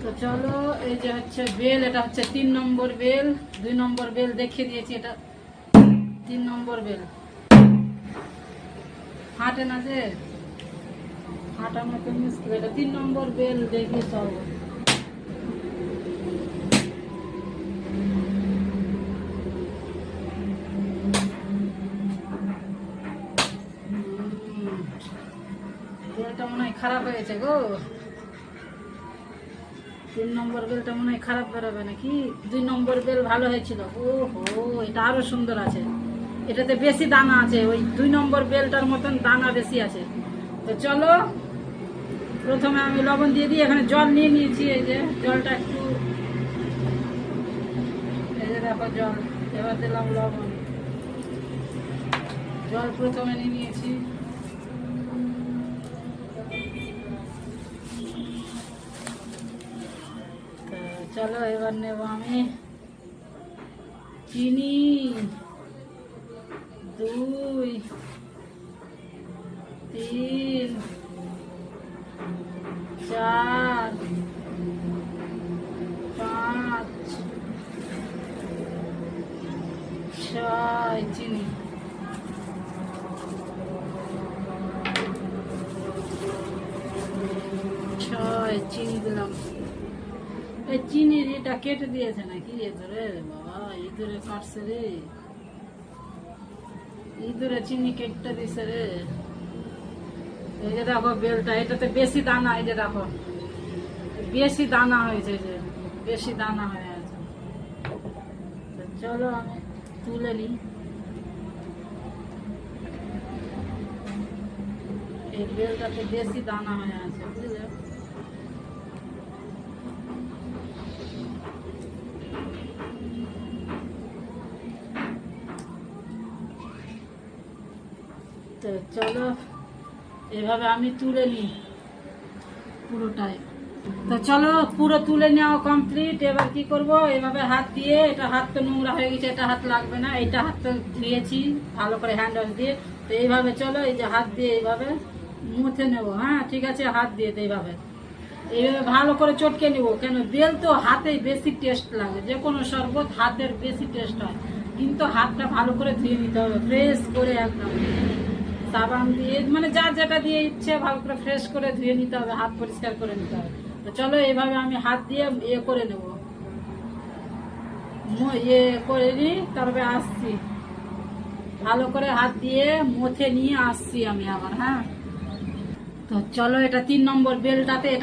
তো চলো, এই যে হচ্ছে বেল, এটা হচ্ছে 3 নম্বর বেল। 2 নম্বর বেল দেখিয়ে দিয়েছি, এটা 3 নম্বর বেল। হাঁটে না যে, হাঁটানো তো মুশকিল। এটা 3 নম্বর বেল দেখিয়ে চলো। বেলটা মনে হয় খারাপ হয়েছে গো। 3 নম্বর বেলটা মনে হয় খারাপ বেরোবে নাকি। 2 নম্বর বেল ভালো হয়েছিল। ও হো, এটা আরো সুন্দর আছে। এটাতে বেশি দানা আছে, ওই 2 নম্বর বেলটার মতন দানা বেশি আছে। তো চলো, প্রথমে আমি লবণ দিয়ে দিই। এখানে জল নিয়ে নিয়েছি, এই যে জলটা একটু, এই যে দেখো জল। এবার দিলাম লবণ। জল প্রথমে নিয়ে নিয়েছি। তো চলো, এবার নেব আমি চিনি। 2, 3, 4, 5, 6 চিনি। চিনি দিলাম। এই চিনির এটা কেটে দিয়েছে নাকি এধরে? বাবা, ইঁদুরে কাটছে রে, ইঁদুরে চিনি কেটে দিছে রে। এই যে দেখো বেলটা, এটাতে বেশি দানা। এই যে দেখো বেশি দানা হয়েছে, যে বেশি দানা হয়ে আছে। চলো আমি তুলে নিই। এই বেলটাতে বেশি দানা হয়ে আছে, বুঝলে? তো চলো, এভাবে আমি তুলে নিই পুরোটাই। তো চলো, পুরো তুলে নেওয়া কমপ্লিট। এবার কি করব, এভাবে হাত দিয়ে, এটা হাত তো নোংরা হয়ে গেছে, এটা হাত লাগবে না। এটা হাত তো ধুয়েছি ভালো করে হ্যান্ড ওয়াশ দিয়ে। তো এইভাবে চলো, এই যে হাত দিয়ে এইভাবে মুছে নেবো। হ্যাঁ ঠিক আছে, হাত দিয়ে তো এইভাবে ভালো করে চটকে নেবো। কেন, বেল তো হাতেই বেশি টেস্ট লাগে। যে কোনো শরবত হাতের বেশি টেস্ট হয়, কিন্তু হাতটা ভালো করে ধুয়ে নিতে হবে, ফ্রেশ করে একদম সাবান দিয়ে, মানে যার যেটা দিয়ে ইচ্ছে ভালো করে ফ্রেশ করে ধুয়ে নিতে হবে, হাত পরিষ্কার করে নিতে হবে। তো চলো, এইভাবে আমি হাত দিয়ে করে নেবো, করে নিই, তারপরে আসছি। ভালো করে হাত দিয়ে মুছে নিয়ে আসছি আমি আবার। হ্যাঁ, তো চলো, এটা 3 নম্বর বেলটাতে, এটা